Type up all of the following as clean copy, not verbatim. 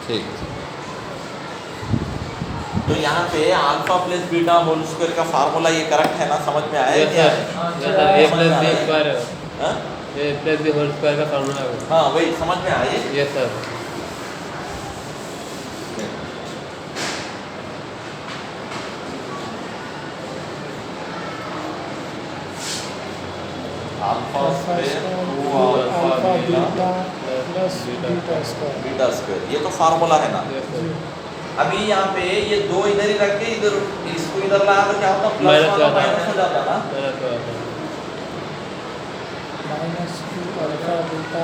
ठीक। तो यहाँ पे alpha plus beta whole square का फार्मूला ये करेक्ट है ना, समझ में आया क्या? ए प्लस बी स्क्वायर हाँ a plus b whole square का फार्मूला है। हाँ वही समझ में आया। Yes sir. Alpha square two alpha alpha beta plus beta square. Beta square, ये तो फार्मूला है ना। Yes sir. अभी यहाँ पे ये दो इधर ही रख के इधर इसको इधर लाया तो क्या होता, प्लस माइनस वाला जाता है। माइनस हो जाता ना। Minus two alpha beta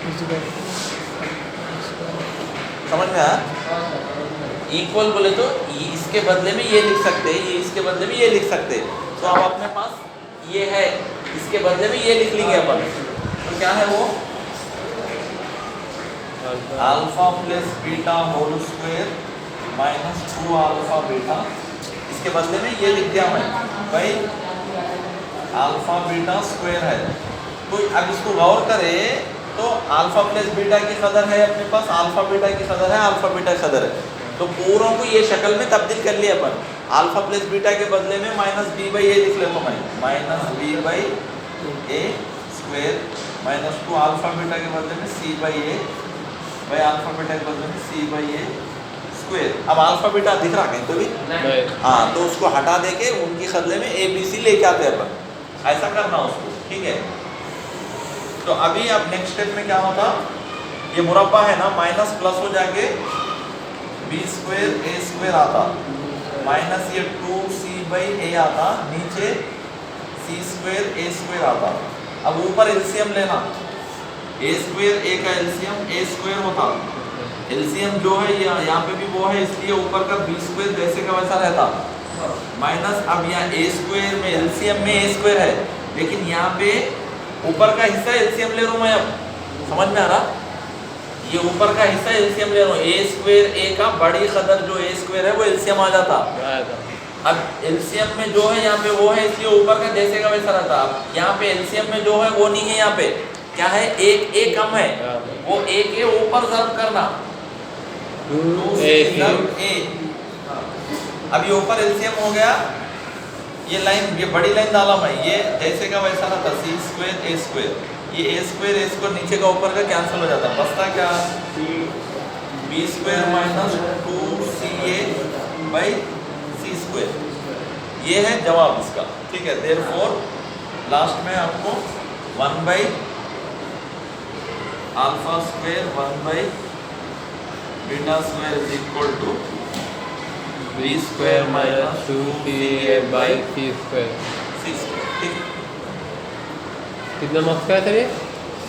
equal समझ में आया? इक्वल बोले तो इसके बदले में ये लिख सकते हैं, ये इसके बदले में ये लिख सकते हैं। तो अब अपने पास ये है, इसके बदले में ये लिख लेंगे अपन। तो क्या है वो, alpha plus beta whole square minus two alpha beta. इसके बदले में ये लिख दिया मैं भाई, अल्फा बीटा स्क्वायर है। तो अब इसको गौर करें तो अल्फा प्लस बीटा की कदर है अपने पास, अल्फा बीटा की कदर है, अल्फा बीटा की कदर है। तो पूरों को ये शक्ल में तब्दील कर लिया अपन। अल्फा प्लस बीटा के बदले में माइनस बी बाई ए लिख लेता हूँ मैं, minus b by a square minus two alpha beta के बदले में सी बाई ए भाई, अल्फा बीटा के बदले में सी बाई ए स्क्वायर। अब अल्फा बीटा दिख रहा कहीं तो भी? हाँ, तो उसको हटा दे के उनकी बदले में ए बी सी लेके आते हैं अपन, ऐसा करना उसको, ठीक है। तो अभी अब नेक्स्ट स्टेप में क्या होता, ये मुरब्बा है ना, माइनस प्लस हो जाके बी स्क्वायर ए स्क्वायर आता, माइनस ये टू सी बाई ए आता, नीचे सी स्क्वायर ए स्क्वायर आता। अब ऊपर एलसीएम लेना, ए स्क्वायर ए का एलसीएम ए स्क्वायर होता, एलसीएम जो है यहाँ पे भी वो है, इसलिए ऊपर का बी स्क्वायर जैसे का वैसा रहता, माइनस अब यहाँ ए स्क्वायर में एलसीएम में ए स्क्वायर है, लेकिन यहाँ पे ऊपर का हिस्सा एलसीएम ले रहा हूँ मैं। अब समझ में आ रहा, ये ऊपर का हिस्सा एलसीएम ले रहा हूँ, ए स्क्वायर ए का बड़ी कदर जो ए स्क्वायर है वो एलसीएम आ जाता। अब एलसीएम में जो है यहाँ पे वो है, इसलिए ऊपर का जैसे का वैसा रहता। अब यहाँ पे एलसीएम में जो है वो नहीं है, यहाँ पे क्या है, एक ए कम है, वो एक ए ऊपर ज़र्ब करना, ए। अब ये ऊपर एलसीएम हो गया, ये लाइन, ये बड़ी लाइन डाला मैं, ये जैसे का वैसा रहता, सी स्क्वायर ए स्क्वायर, ये ए स्क्वायर नीचे का ऊपर का कैंसिल हो जाता, बचता क्या, b square minus two c a by c square. ये है जवाब इसका, ठीक है। देयरफॉर लास्ट में आपको 1 by alpha square 1 by beta square is equal to b square minus two c a by c square. ठीक। कितना मार्क्स का है सर ये?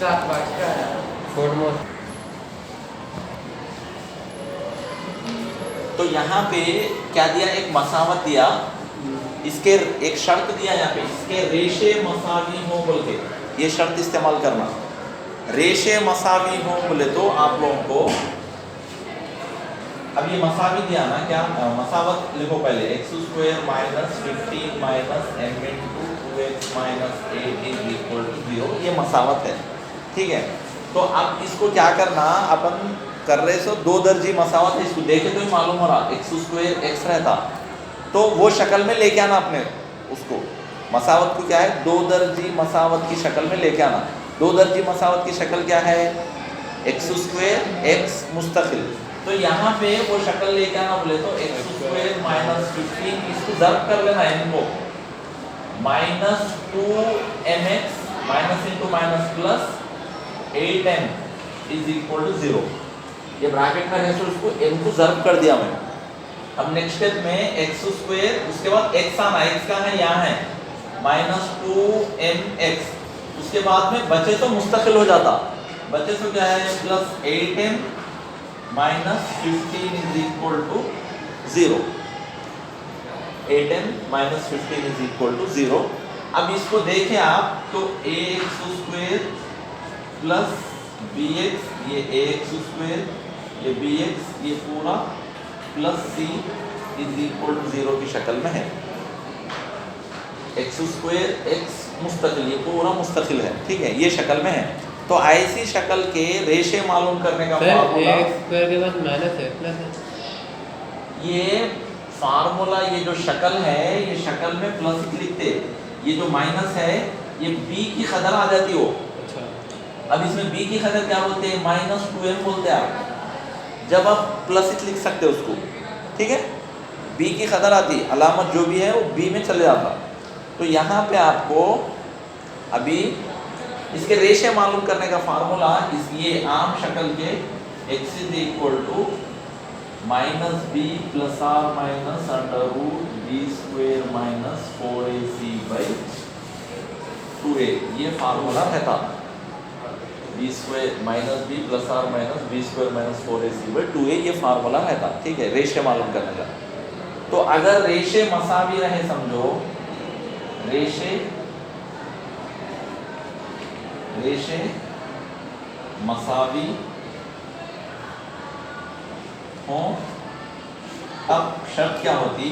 7 मार्क्स का है। 4 मार्क्स। तो यहाँ पे क्या दिया, एक मसावत दिया, इसके एक शर्त दिया यहाँ पे, इसके रेशे मसावी हो बोल के, ये शर्त इस्तेमाल करना। रेशे मसावी हो बोले तो आप लोगों को अब ये मसावी दिया ना, क्या मसावत लिखो पहले, x square minus 15 minus m into 2x minus 8 is equal to 0, ये मसावत है, ठीक है। तो अब इसको क्या करना, अपन कर रहे सो दो दर्जी मसावत है, इसको देखे तो ही मालूम हो रहा, एक्स स्क्वायर एक्स रहता, तो वो शक्ल में लेके आना अपने उसको, मसावत को क्या है, दो दर्जी मसावत की शक्ल में लेके आना। दो दर्जी मसावत की शक्ल क्या है, एक्स स्क्वायर एक्स मुस्तकिल, तो यहाँ पे वो शक्ल लेके आना बोले तो एक्स स्क्वायर माइनस 15, इसको ज़र्ब कर लेना इनको, minus 2mx minus into minus plus 8m is equal to 0। ये ब्रैकेट में है तो उसको m को ज़र्ब कर दिया मैं। अब नेक्स्ट स्टेप में एक्स स्क्वायर, उसके बाद x आना, x का है यहाँ है माइनस 2mx, उसके बाद में बचे तो मुस्तकिल हो जाता, बचे तो क्या है plus 8m minus 15 is equal to 0, 8m minus 15 is equal to 0। अब इसको देखें आप तो ax स्क्वायर प्लस bx, ये ax स्क्वायर, ये bx, ये पूरा plus c is equal to 0 की शक्ल में है। एक्स स्क्वायर एक्स मुस्तकिल, ये पूरा मुस्तकिल है, ठीक है, ये शक्ल में है। तो ऐसी शक्ल के रेशे मालूम करने का सर फार्मूला, एक्स स्क्वायर के बाद माइनस है प्लस है। ये फार्मूला, ये जो शक्ल है ये शक्ल में प्लस ही लिखते, ये जो माइनस है ये बी की कदर आ जाती हो। अच्छा अब इसमें बी की कदर क्या बोलते हैं, -2m बोलते हैं आप, जब आप प्लस ही लिख सकते हो उसको, ठीक है। बी की कदर आती, अलामत जो भी है वो बी में चले जाता। तो यहाँ पे आपको अभी इसके रेशे मालूम करने का फार्मूला, इस ये आम शक्ल के x is equal to -b plus or minus under root b square minus 4ac by 2a, ये फार्मूला रहता। b square minus b plus or minus b square minus 4ac by 2a, ये formula रहता, ठीक है, रेशे मालूम करने का। तो अगर रेशे मसावी रहे, समझो रेशे मसावी हो, अब शर्त क्या होती,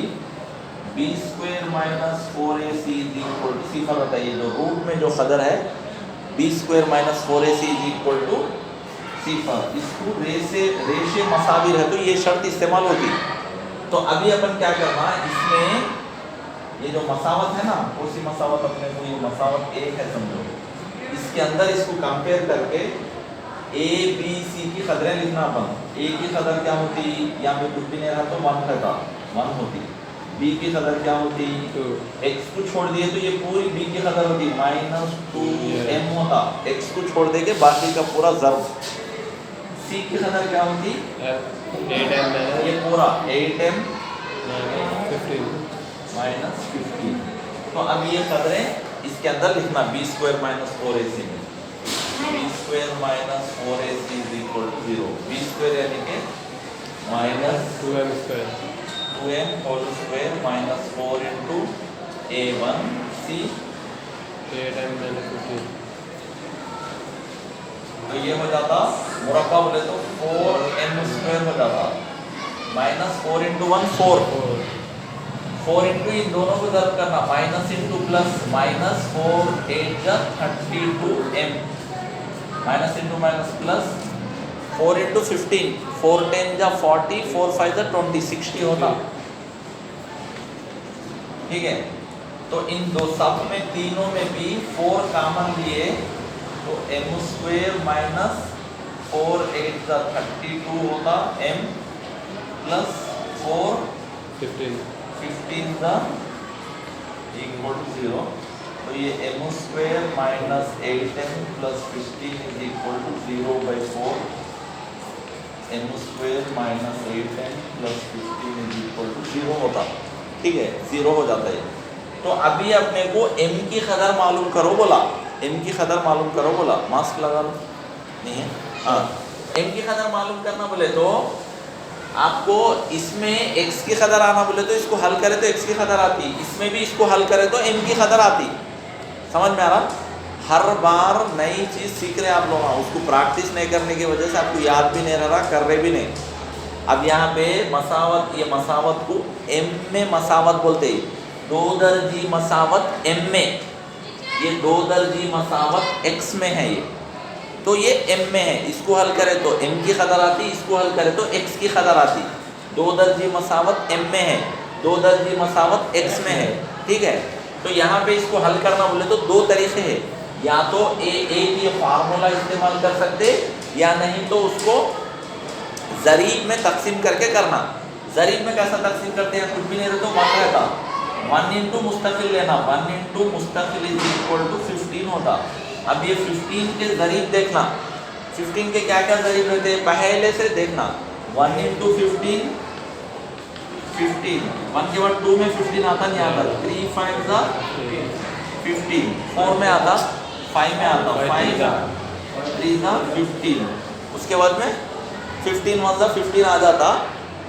b square minus 4ac is equal to, सीखा बताइए जो रूट में जो कदर है b square minus 4ac is equal to सीफा, इसको रेशे मसावी रहे तो ये शर्त इस्तेमाल होती। तो अभी अपन क्या करना, इसमें ये जो मसावत है ना, उसी मसावत अपने को, ये मसावत एक है समझो, इसके अंदर इसको कंपेयर करके ए बी सी की कदरें लिखना अपन। ए की कदर क्या होती, यहाँ पे कुछ भी नहीं रहा तो 1 रहता, 1 होती। बी की कदर क्या होती, x को छोड़ दिए तो ये पूरी b की कदर होती -2m होता, x को छोड़ देके बाकी का पूरा ज़र्ब। c की कदर क्या होती, 8m ये पूरा 8m 15 -15। तो अब ये कदरें इसके अंदर लिखना, b स्क्वायर माइनस 4ac में, b square minus 4ac is equal to 0, b square यानी कि minus 2m square 2m whole square minus 4 into a1c, 8m 15। तो ये हो जाता मुरब्बा बोले तो 4m स्क्वायर हो जाता, माइनस 4 इंटू 1 4, 4 इंटू इन दोनों को ज़र्ब करना, माइनस इंटू प्लस, माइनस 4 8 जा 32m, minus into minus plus 4 into 15, 4 10 जा 40, 4 5 जा 20, 60 होता, ठीक है। तो इन दो सब में तीनों में भी 4 कॉमन लिए तो m स्क्वायर माइनस 4 8 जा 32 होता, m प्लस 4 15 का इक्वल टू 0। तो ये m square minus 8m plus 15 is equal to 0/4, m square minus 8m plus 15 is equal to 0 होता, ठीक है, 0 हो जाता है। तो अभी अपने को m की कदर मालूम करो बोला, m की कदर मालूम करो बोला, मास्क लगा लो, नहीं है, हाँ, m की कदर मालूम करना बोले तो आपको इसमें x की कदर आना बोले तो इसको हल करे तो x की कदर आती, इसमें भी इसको हल करे तो m की कदर आती। समझ में आ रहा, हर बार नई चीज़ सीख रहे आप लोग, उसको प्रैक्टिस नहीं करने की वजह से आपको याद भी नहीं रहा, कर रहे भी नहीं। अब यहाँ पे मसावत, ये मसावत को m में मसावत बोलते हैं, 2 दर्जी मसावत m में, ये 2 दर्जी मसावत x में है, ये तो ये m में है, इसको हल करें तो m की कदर आती, इसको हल करें तो x की कदर आती। 2 दर्जी मसावत m में है, 2 दर्जी मसावत x में है, ठीक है। तो यहाँ पे इसको हल करना बोले तो 2 तरीके हैं, या तो एक ये फार्मूला इस्तेमाल कर सकते, या नहीं तो उसको ज़रीब में तकसीम करके करना। ज़रीब में कैसा तकसीम करते हैं, कुछ भी नहीं रहता, 1 रहता, 1 इंटू मुस्तकिल लेना, 1 इंटू मुस्तकिल इज इक्वल टू 15 होता। अब ये 15 के ज़रीब देखना, 15 के क्या क्या ज़रीब रहते हैं पहले से देखना, 1 इंटू 15 15, 1 के बाद 2 में 15 आता नहीं आता, 3 5 जा 15, 4 में आता, 5 में आता, 5 जा 3 जा 15, उसके बाद में 15 1 जा 15 आ जाता।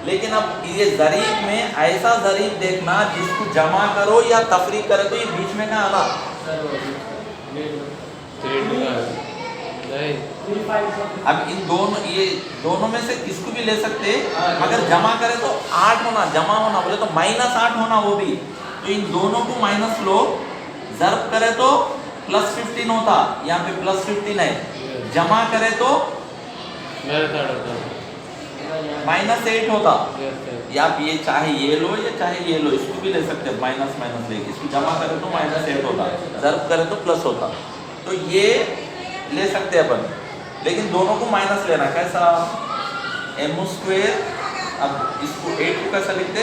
लेकिन अब ये ज़रीब में ऐसा ज़रीब देखना जिसको जमा करो या तफरीक करो तो ये बीच में कहाँ आना, अब इन दोनों, ये दोनों में से किसको भी ले सकते, अगर जमा करें तो 8 होना, जमा होना बोले तो -8 होना वो भी, तो इन दोनों को माइनस लो, ज़र्ब करे तो +15 होता, यहाँ पे +15 है, जमा करे तो मेरे साइड होता है -8 होता। यस सर या आप ये चाहे ये लो या चाहे ये लो, इसको भी ले सकते हैं माइनस माइनस लेके। इसको जमा करे तो -8 होता, ज़र्ब करे तो प्लस होता। तो ये ले सकते हैं अपन, लेकिन दोनों को माइनस लेना। कैसा? m², अब इसको 8 को कैसा लिखते?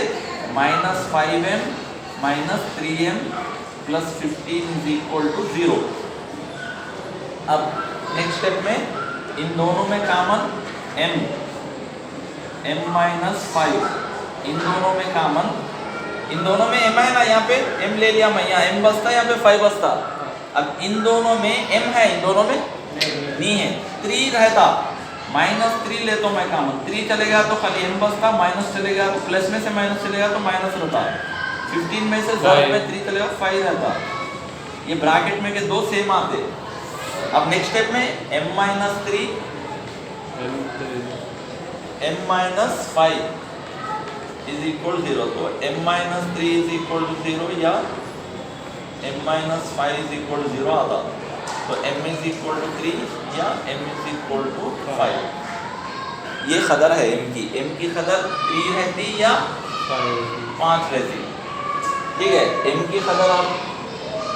-5m - 3m + 15 = 0। अब नेक्स्ट स्टेप में इन दोनों में कॉमन m -5, इन दोनों में कॉमन, इन दोनों में m है ना, यहाँ पे m ले लिया मैं, यहाँ m बचता, यहाँ पे 5 बचता। अब इन दोनों में m है, इन दोनों में नहीं है। 3 रहता, -3 ले तो मैं कॉमन, 3 चलेगा तो खाली m बचता, माइनस चलेगा तो प्लस में से माइनस चलेगा तो माइनस रहता। 15 में से ज़र्ब में 3 चलेगा 5 रहता। ये ब्रैकेट में के दो सेम आते। अब नेक्स्ट स्टेप में m - 3 m - 5 = 0। तो m - 3 = 0 या m - 5 = 0 आता। तो m = 3 या m = 5। ये कदर है m की कदर 3 रहती या 5 रहती। ठीक है, m की कदर आप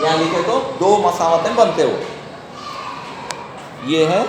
यहाँ लिखे तो 2 मसावतें बनते हो। ये है